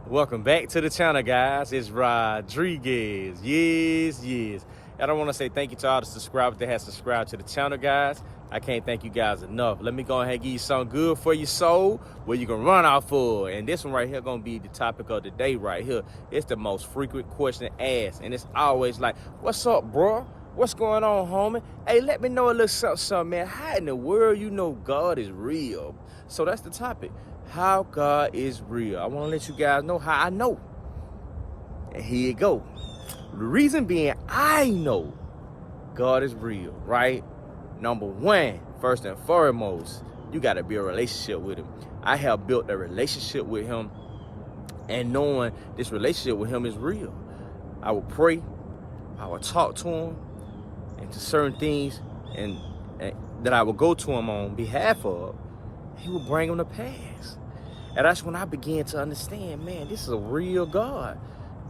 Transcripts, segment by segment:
Welcome back to the channel, guys. It's Rodriguez. Yes. I don't want to say thank you to all the subscribers that have subscribed to the channel, guys. I can't thank you guys enough. Let me go ahead and give you something good for your soul where you can run off for. And this one right here going to be the topic of the day right here. It's the most frequent question asked. And it's always like, what's up, bro? What's going on, homie? Hey, let me know a little something, man. How in the world you know God is real? So that's the topic. How God is real. I want to let you guys know how I know. And here you go. The reason being, I know God is real, right? Number one, first and foremost, you got to build a relationship with him. I have built a relationship with him, and knowing this relationship with him is real. I will pray, I will talk to him, and to certain things and that I will go to him on behalf of, he will bring them to pass. And that's when I began to understand, man, this is a real God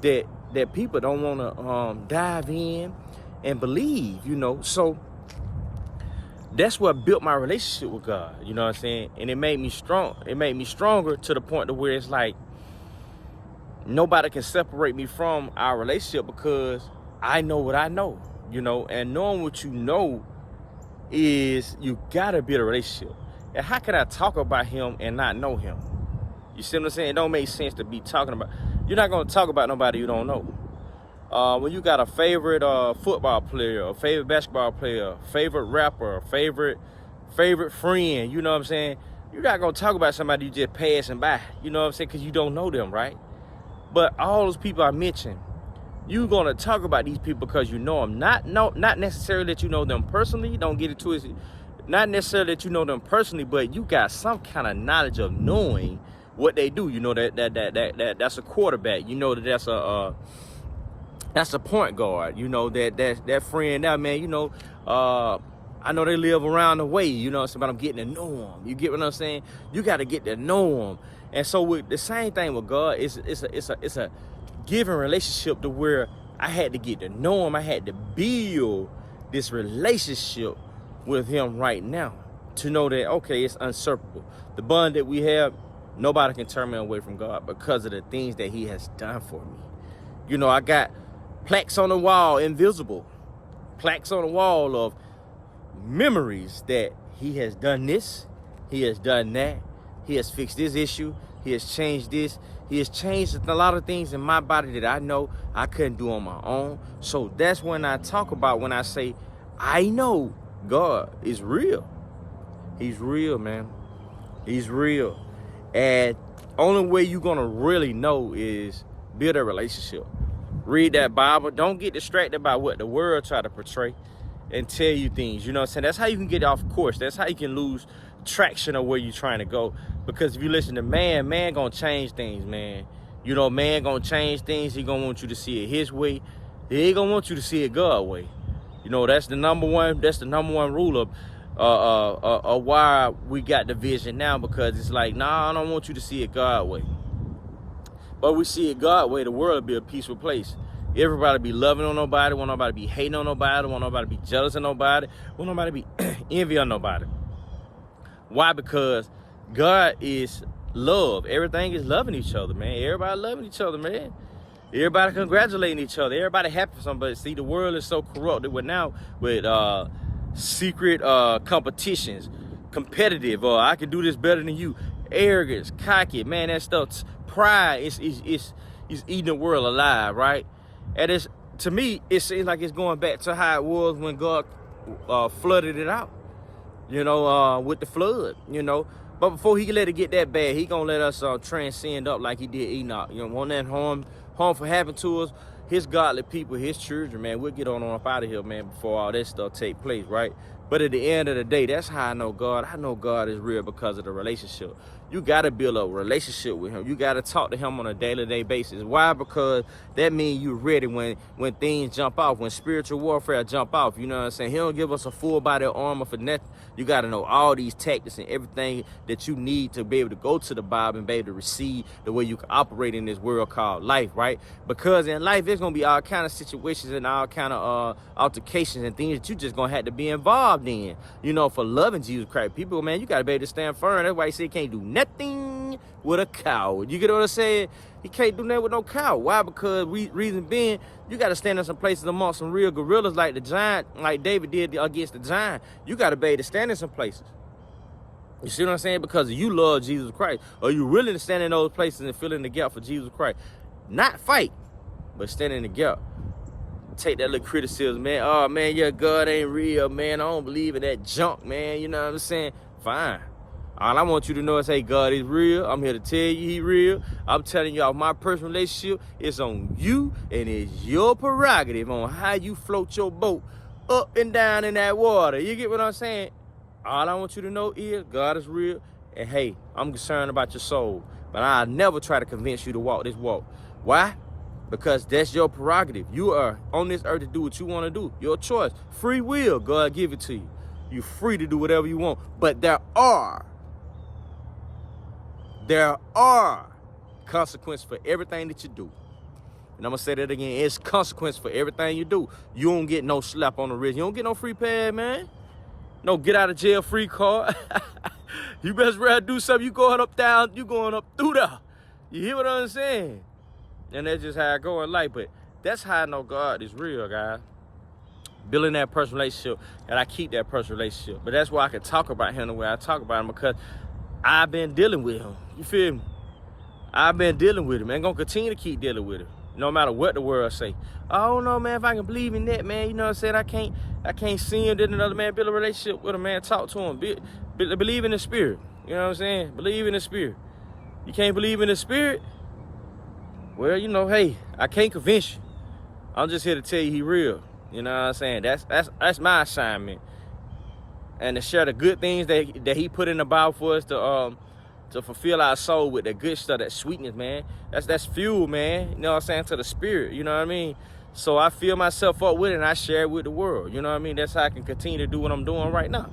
that people don't want to dive in and believe, you know. So that's what built my relationship with God, you know what I'm saying? And it made me strong. It made me stronger to the point to where it's like nobody can separate me from our relationship because I know what I know, you know. And knowing what you know is you gotta build a relationship. And how can I talk about him and not know him? You see what I'm saying? It don't make sense to be talking about. You're not gonna talk about nobody you don't know. When you got a favorite football player, a favorite basketball player, favorite rapper, favorite friend, you know what I'm saying? You're not gonna talk about somebody you just passing by, you know what I'm saying? Because you don't know them, right? But all those people I mentioned, you're gonna talk about these people because you know them. Not necessarily that you know them personally. Don't get it twisted. Not necessarily that you know them personally, but you got some kind of knowledge of knowing what they do. You know that's a quarterback. You know that's a point guard. You know that friend now, man. You know, I know they live around the way. You know what I'm saying? But I'm getting to know them. You get what I'm saying? You got to get to know them. And so with the same thing with God, it's a giving relationship to where I had to get to know him. I had to build this relationship with him right now to know that, okay, it's unseparable. The bond that we have, nobody can turn me away from God because of the things that he has done for me. You know, I got plaques on the wall, invisible plaques on the wall of memories that he has done this, he has done that, he has fixed this issue, he has changed this, he has changed a lot of things in my body that I know I couldn't do on my own. So that's when I talk about, when I say I know God is real. He's real, man. He's real. And only way you're gonna really know is build a relationship. Read that Bible. Don't get distracted by what the world try to portray and tell you things. You know what I'm saying? That's how you can get off course. That's how you can lose traction of where you're trying to go. Because if you listen to man gonna change things, man. You know, man gonna change things. He gonna want you to see it his way. He ain't gonna want you to see it God's way. You know, that's the number one rule of why we got division now, because it's like, nah, I don't want you to see it God's way. But we see it God's way, the world will be a peaceful place. Everybody be loving on nobody, want nobody to be hating on nobody, want nobody to be jealous of nobody, want nobody to be envy on nobody. Why? Because God is love. Everything is loving each other, man. Everybody loving each other, man. Everybody congratulating each other. Everybody happy for somebody. See, the world is so corrupted with secret competitions, competitive. I can do this better than you. Arrogance, cocky, man. That stuff, pride is eating the world alive, right? And it's, to me, it seems like it's going back to how it was when God flooded it out. You know, with the flood. You know. But before he can let it get that bad, he gonna let us transcend up like he did Enoch. You know, want that harmful happen to us, his godly people, his children, man, we'll get on up out of here, man, before all that stuff take place, right? But at the end of the day, that's how I know God. I know God is real because of the relationship. You got to build a relationship with him. You got to talk to him on a daily basis. Why? Because that means you're ready when things jump off, when spiritual warfare jump off. You know what I'm saying? He don't give us a full body armor for nothing. You got to know all these tactics and everything that you need to be able to go to the Bible and be able to receive the way you can operate in this world called life, right? Because in life, there's going to be all kind of situations and all kind of altercations and things that you just going to have to be involved in, you know, for loving Jesus Christ. People, man, you got to be able to stand firm. That's why he said he can't do nothing nothing with a coward. You get what I'm saying? You can't do that with no coward. Why? Because reason being, you got to stand in some places amongst some real gorillas like the giant, like David did against the giant. You got to be able to stand in some places. You see what I'm saying? Because you love Jesus Christ. Are you willing to stand in those places and fill in the gap for Jesus Christ? Not fight, but stand in the gap. Take that little criticism, man. Oh, man, your God ain't real, man. I don't believe in that junk, man. You know what I'm saying? Fine. All I want you to know is, hey, God is real. I'm here to tell you he real. I'm telling y'all my personal relationship is on you, and it's your prerogative on how you float your boat up and down in that water. You get what I'm saying? All I want you to know is God is real, and hey, I'm concerned about your soul. But I'll never try to convince you to walk this walk. Why? Because that's your prerogative. You are on this earth to do what you want to do. Your choice. Free will, God give it to you. You're free to do whatever you want. But there are consequences for everything that you do. And I'm going to say that again. It's consequence for everything you do. You don't get no slap on the wrist. You don't get no free pass, man. No get out of jail free card. You best rather do something. You going up down. You going up through there. You hear what I'm saying? And that's just how I go in life. But that's how I know God is real, guys. Building that personal relationship. And I keep that personal relationship. But that's why I can talk about him the way I talk about him. Because I've been dealing with him. You feel me? I've been dealing with him. And going to continue to keep dealing with him. No matter what the world say. I don't know, man, if I can believe in that, man. You know what I'm saying? I can't see him. Then another man build a relationship with a man. Talk to him. Believe in the spirit. You know what I'm saying? Believe in the spirit. You can't believe in the spirit? Well, you know, hey, I can't convince you. I'm just here to tell you he real. You know what I'm saying? That's my assignment. And to share the good things that he put in the Bible for us to fulfill our soul with that good stuff, that sweetness, man. That's fuel, man. You know what I'm saying? To the spirit, you know what I mean? So I fill myself up with it and I share it with the world. You know what I mean? That's how I can continue to do what I'm doing right now.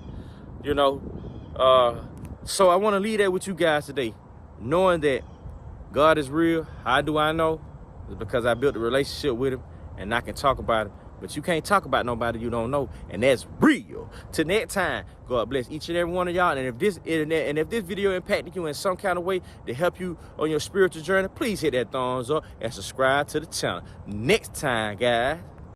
You know? So I want to leave that with you guys today. Knowing that God is real. How do I know? It's because I built a relationship with him and I can talk about him. But you can't talk about nobody you don't know, and that's real. Till next time, God bless each and every one of y'all. And if this video impacted you in some kind of way to help you on your spiritual journey, please hit that thumbs up and subscribe to the channel. Next time, guys.